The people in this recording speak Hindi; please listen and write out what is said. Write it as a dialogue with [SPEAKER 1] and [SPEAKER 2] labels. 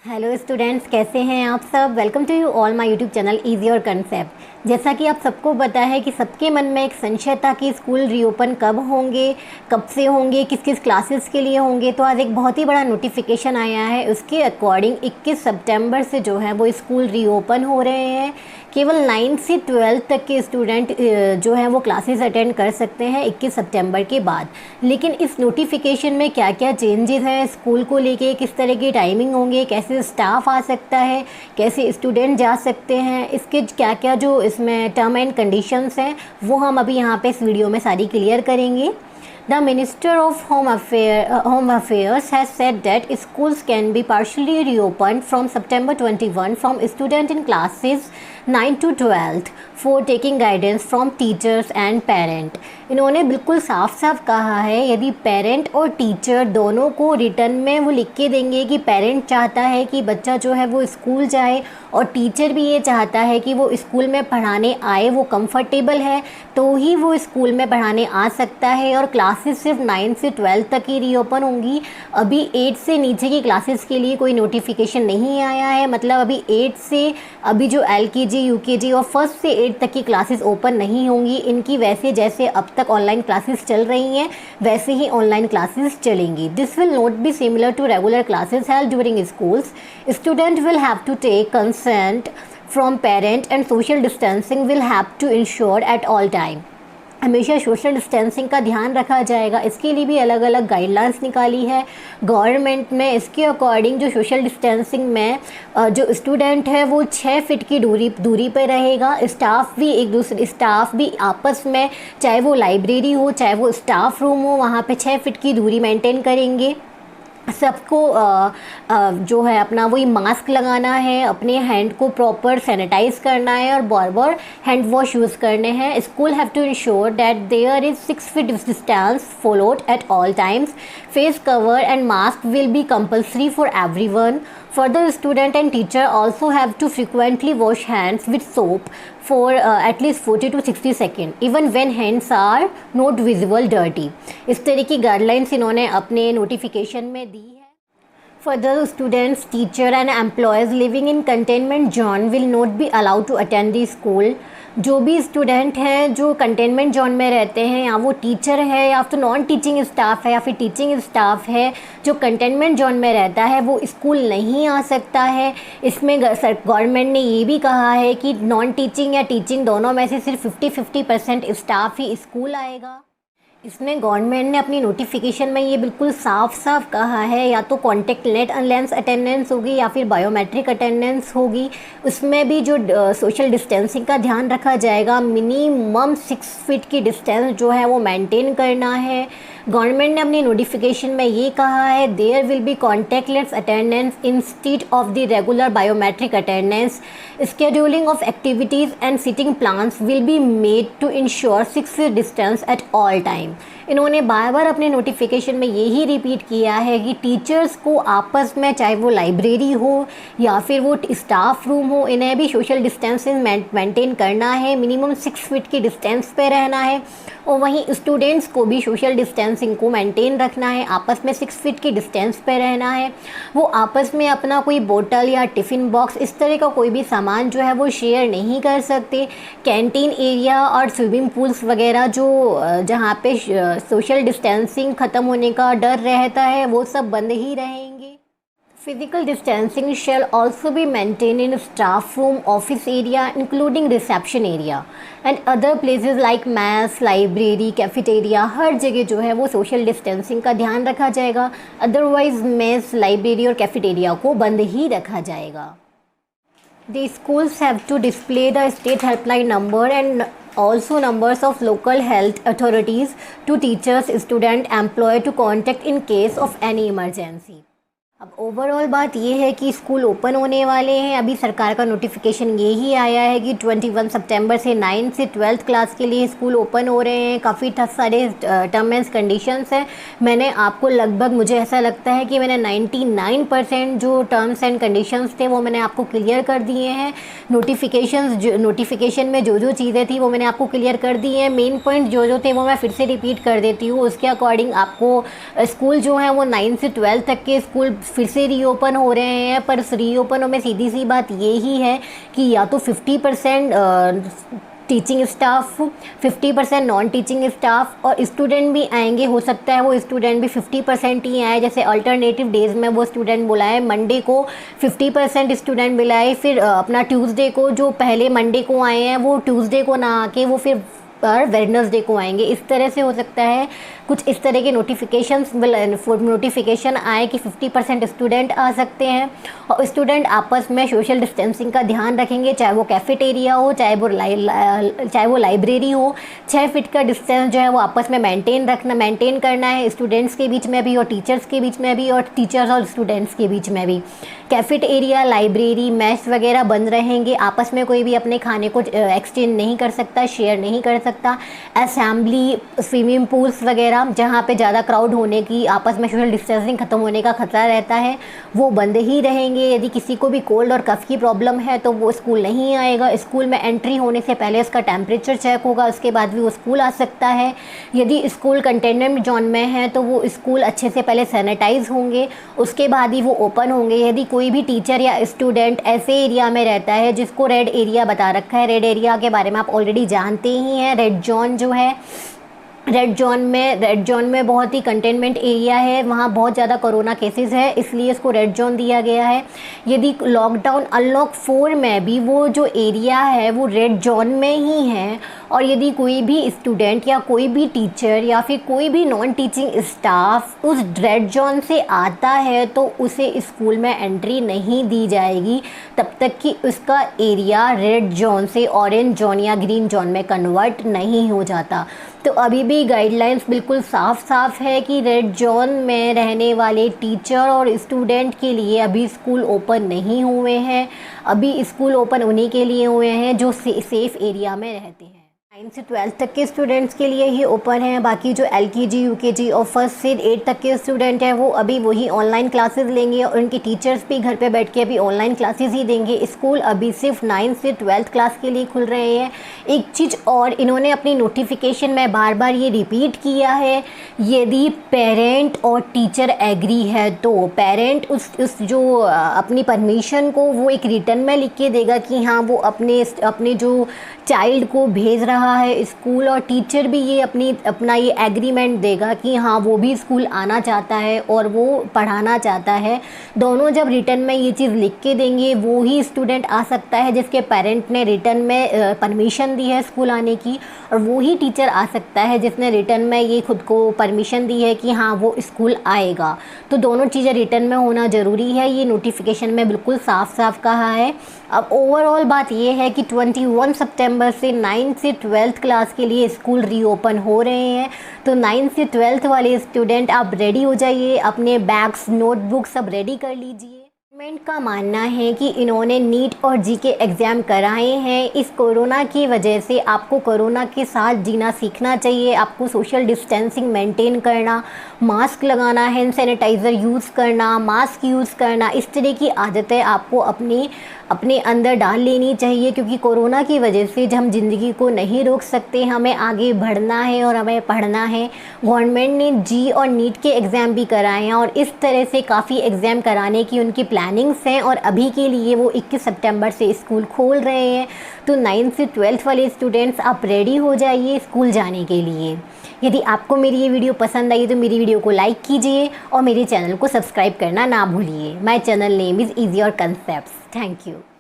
[SPEAKER 1] हेलो स्टूडेंट्स, कैसे हैं आप सब। Welcome to you all my YouTube channel easy और कंसेप्ट। जैसा कि आप सबको पता है कि सबके मन में एक संशय था कि स्कूल रीओपन कब होंगे, कब से होंगे, किस किस क्लासेस के लिए होंगे। तो आज एक बहुत ही बड़ा नोटिफिकेशन आया है। उसके अकॉर्डिंग 21 सितंबर से जो है वो स्कूल रीओपन हो रहे हैं। केवल 9 से 12 तक के स्टूडेंट जो हैं वो क्लासेस अटेंड कर सकते हैं 21 सितंबर के बाद। लेकिन इस नोटिफिकेशन में क्या क्या चेंजेस हैं स्कूल को लेके, किस तरह की टाइमिंग होंगे, कैसे स्टाफ आ सकता है, कैसे स्टूडेंट जा सकते हैं, इसके क्या क्या जो इसमें टर्म एंड कंडीशंस हैं वो हम अभी यहाँ पे इस वीडियो में सारी क्लियर करेंगे। The Minister of Home Affairs has said that schools can be partially reopened from September 21 from students in classes 9 to 12 for taking guidance from teachers and parent। इन्होंने बिल्कुल साफ साफ कहा है, यदि पेरेंट और टीचर दोनों को रिटर्न में वो लिख के देंगे कि पेरेंट चाहता है कि बच्चा जो है वो स्कूल जाए और टीचर भी ये चाहता है कि वो स्कूल में पढ़ाने आए, वो कंफर्टेबल है तो ही वो स्कूल में पढ़ाने आ सकता है। और क्लासेस सिर्फ 9 से 12 तक ही रीओपन होंगी। अभी 8 से नीचे की क्लासेस के लिए कोई नोटिफिकेशन नहीं आया है। मतलब अभी 8 से अभी जो LKG UKG और 1st से 8 तक की क्लासेस ओपन नहीं होंगी। इनकी वैसे जैसे अब तक ऑनलाइन क्लासेस चल रही हैं वैसे ही ऑनलाइन क्लासेस चलेंगी। This will not be similar to regular classes held during schools. Student will have to take consent from parent and social distancing will have to ensure at all time। हमेशा सोशल डिस्टेंसिंग का ध्यान रखा जाएगा। इसके लिए भी अलग अलग गाइडलाइंस निकाली है गवर्नमेंट ने। इसके अकॉर्डिंग जो सोशल डिस्टेंसिंग में जो स्टूडेंट है वो 6 फीट की दूरी पर रहेगा। स्टाफ भी आपस में, चाहे वो लाइब्रेरी हो चाहे वो स्टाफ रूम हो, वहाँ पे 6 फीट की दूरी मेंटेन करेंगे। सबको जो है अपना वही मास्क लगाना है, अपने हैंड को प्रॉपर सैनिटाइज करना है और बार बार हैंड वॉश यूज़ करने हैं। School have to ensure that there is 6 feet distance followed at all times. Face cover and mask will be compulsory for everyone. Further, student and teacher also have to frequently wash hands with soap for at least 40 to 60 seconds, even when hands are not visible dirty। इस तरह की गाइडलाइंस इन्होंने अपने नोटिफिकेशन में दी है। Further, students, teacher and employees living in containment zone will not be allowed to attend the school। जो भी स्टूडेंट हैं जो कंटेनमेंट जोन में रहते हैं, या वो टीचर है या तो नॉन टीचिंग स्टाफ है या फिर टीचिंग स्टाफ है, जो कंटेनमेंट जोन में रहता है वो स्कूल नहीं आ सकता है। इसमें गवर्नमेंट ने ये भी कहा है कि नॉन टीचिंग या टीचिंग दोनों में से सिर्फ 50-50% स्टाफ ही स्कूल आएगा। इसमें गवर्नमेंट ने अपनी नोटिफिकेशन में ये बिल्कुल साफ साफ कहा है, या तो कॉन्टेक्ट लेंस अटेंडेंस होगी या फिर बायोमेट्रिक अटेंडेंस होगी। उसमें भी जो सोशल डिस्टेंसिंग का ध्यान रखा जाएगा। मिनिमम 6 फीट की डिस्टेंस जो है वो मेंटेन करना है। गवर्नमेंट ने अपनी नोटिफिकेशन में ये कहा है, there will be contactless attendance instead of the regular biometric attendance. Scheduling of activities and sitting plans will be made to ensure 6 feet distance at all time. इन्होंने बार बार अपने नोटिफिकेशन में यही रिपीट किया है कि टीचर्स को आपस में, चाहे वो लाइब्रेरी हो या फिर वो स्टाफ रूम हो, इन्हें भी सोशल डिस्टेंसिंग मेंटेन करना है। मिनिमम 6 फीट की डिस्टेंस पे रहना है। और वहीं स्टूडेंट्स को भी सोशल डिस्टेंसिंग को मेंटेन रखना है, आपस में 6 फीट की डिस्टेंस पे रहना है। वो आपस में अपना कोई बोतल या टिफ़िन बॉक्स इस तरह का कोई भी सामान जो है वो शेयर नहीं कर सकते। कैंटीन एरिया और स्विमिंग पूल्स वगैरह जो जहाँ पे सोशल डिस्टेंसिंग ख़त्म होने का डर रहता है वो सब बंद ही रहेंगे। Physical distancing shall also be maintained in staff room, office area, including reception area and other places like mass, library, cafeteria। हर जगह जो है वो सोशल डिस्टेंसिंग का ध्यान रखा जाएगा। अदरवाइज मेस, लाइब्रेरी और कैफेटेरिया को बंद ही रखा जाएगा। The schools have to display the state helpline number and also numbers of local health authorities to teachers, student, employee to contact in case of any emergency। अब ओवरऑल बात ये है कि स्कूल ओपन होने वाले हैं। अभी सरकार का नोटिफिकेशन यही आया है कि 21 सितंबर से 9 से 12th क्लास के लिए स्कूल ओपन हो रहे हैं। काफ़ी सारे टर्म एंड कंडीशंस हैं। मैंने आपको लगभग, मुझे ऐसा लगता है कि मैंने 99% जो टर्म्स एंड कंडीशंस थे वो मैंने आपको क्लियर कर दिए हैं। नोटिफिकेशन में जो जो चीज़ें थी वो मैंने आपको क्लियर कर दी हैं। मेन पॉइंट जो जो थे वो मैं फिर से रिपीट कर देती हूँ। उसके अकॉर्डिंग आपको स्कूल जो है वो 9 से 12 तक के स्कूल फिर से रीओपन हो रहे हैं, पर इस रीओपनों में सीधी सी बात ये ही है कि या तो 50% teaching staff, 50% non teaching staff और स्टूडेंट भी आएंगे। हो सकता है वो स्टूडेंट भी 50% ही आए, जैसे अल्टरनेटिव डेज़ में वो स्टूडेंट बुलाए, मंडे को 50% स्टूडेंट बुलाए, फिर अपना ट्यूसडे को जो पहले मंडे को आए हैं वो ट्यूसडे को ना आके वो फिर वेडनेसडे को आएंगे। इस तरह से हो सकता है कुछ इस तरह के नोटिफिकेशन आए कि 50% स्टूडेंट आ सकते हैं और स्टूडेंट आपस में सोशल डिस्टेंसिंग का ध्यान रखेंगे, चाहे वो कैफेटेरिया हो, चाहे वो लाइब्रेरी हो। 6 फीट का डिस्टेंस जो है वो आपस में मेंटेन करना है, स्टूडेंट्स के बीच में भी और टीचर्स के बीच में भी और टीचर्स और स्टूडेंट्स के बीच में भी। कैफेटेरिया, लाइब्रेरी, मेस वगैरह बंद रहेंगे, आपस में कोई भी अपने खाने को एक्सचेंज नहीं कर सकता, शेयर नहीं कर सकता। असेंबली, स्विमिंग पूल्स वगैरह जहाँ पे ज़्यादा क्राउड होने की, आपस में सोशल डिस्टेंसिंग ख़त्म होने का खतरा रहता है, वो बंद ही रहेंगे। यदि किसी को भी कोल्ड और कफ की प्रॉब्लम है तो वो स्कूल नहीं आएगा। स्कूल में एंट्री होने से पहले उसका टेम्परेचर चेक होगा, उसके बाद भी वो स्कूल आ सकता है। यदि स्कूल कंटेनमेंट जोन में है तो वो स्कूल अच्छे से पहले सैनिटाइज होंगे, उसके बाद ही वो ओपन होंगे। यदि कोई भी टीचर या स्टूडेंट ऐसे एरिया में रहता है जिसको रेड एरिया बता रखा है, रेड एरिया के बारे में आप ऑलरेडी जानते ही हैं। रेड जोन जो है, रेड जोन में बहुत ही कंटेनमेंट एरिया है, वहाँ बहुत ज़्यादा कोरोना केसेस है, इसलिए इसको रेड जोन दिया गया है। यदि लॉकडाउन अनलॉक 4 में भी वो जो एरिया है वो रेड जोन में ही है और यदि कोई भी स्टूडेंट या कोई भी टीचर या फिर कोई भी नॉन टीचिंग स्टाफ उस रेड जोन से आता है तो उसे स्कूल में एंट्री नहीं दी जाएगी तब तक कि उसका एरिया रेड जोन से ऑरेंज जोन या ग्रीन जोन में कन्वर्ट नहीं हो जाता। तो अभी भी गाइडलाइंस बिल्कुल साफ है कि रेड जोन में रहने वाले टीचर और स्टूडेंट के लिए अभी स्कूल ओपन नहीं हुए हैं। अभी स्कूल ओपन उन्हीं के लिए हुए हैं जो सेफ़ एरिया में रहते हैं। 9 से 12 तक के स्टूडेंट्स के लिए ही ओपन है। बाकी जो LKG, UKG और 1st से 8 तक के स्टूडेंट हैं वो अभी वही ऑनलाइन क्लासेस लेंगे और उनके टीचर्स भी घर पे बैठ के अभी ऑनलाइन क्लासेस ही देंगे। स्कूल अभी सिर्फ 9 से 12 क्लास के लिए खुल रहे हैं। एक चीज़ और इन्होंने अपनी नोटिफिकेशन में बार बार ये रिपीट किया है, यदि पेरेंट और टीचर एग्री है तो पेरेंट उस जो अपनी परमिशन को वो एक रिटर्न में लिख के देगा कि हाँ वो अपने जो चाइल्ड को भेज रहा है स्कूल, और टीचर भी ये अपना ये एग्रीमेंट देगा कि हाँ वो भी स्कूल आना चाहता है और वो पढ़ाना चाहता है। दोनों जब रिटर्न में ये चीज़ लिख के देंगे वो ही स्टूडेंट आ सकता है जिसके पेरेंट ने रिटर्न में परमिशन दी है स्कूल आने की, और वो ही टीचर आ सकता है जिसने रिटर्न में ये खुद को परमिशन दी है कि हाँ वो स्कूल आएगा। तो दोनों चीज़ें रिटर्न में होना ज़रूरी है, ये नोटिफिकेशन में बिल्कुल साफ कहा है। अब ओवरऑल बात ये है कि 21 सितंबर से 9 से 12th क्लास के लिए स्कूल रीओपन हो रहे हैं। तो 9 से 12th वाले स्टूडेंट आप रेडी हो जाइए, अपने बैग्स, नोटबुक सब रेडी कर लीजिए। गवर्नमेंट का मानना है कि इन्होंने नीट और जीके एग्ज़ाम कराए हैं। इस कोरोना की वजह से आपको कोरोना के साथ जीना सीखना चाहिए। आपको सोशल डिस्टेंसिंग मेंटेन करना, मास्क लगाना, हैंड सैनिटाइज़र यूज़ करना, मास्क यूज़ करना, इस तरह की आदतें आपको अपने अंदर डाल लेनी चाहिए, क्योंकि कोरोना की वजह से हम ज़िंदगी को नहीं रोक सकते, हमें आगे बढ़ना है और हमें पढ़ना है। गवर्नमेंट ने जी और नीट के एग्ज़ाम भी कराए हैं और इस तरह से काफ़ी एग्ज़ाम कराने की उनकी प्लानिंग्स हैं और अभी के लिए वो 21 सितंबर से स्कूल खोल रहे हैं। तो 9 से 12th वाले स्टूडेंट्स आप रेडी हो जाइए स्कूल जाने के लिए। यदि आपको मेरी ये वीडियो पसंद आई तो मेरी वीडियो को लाइक कीजिए और मेरे चैनल को सब्सक्राइब करना ना भूलिए। My channel name is easy your concepts. Thank you.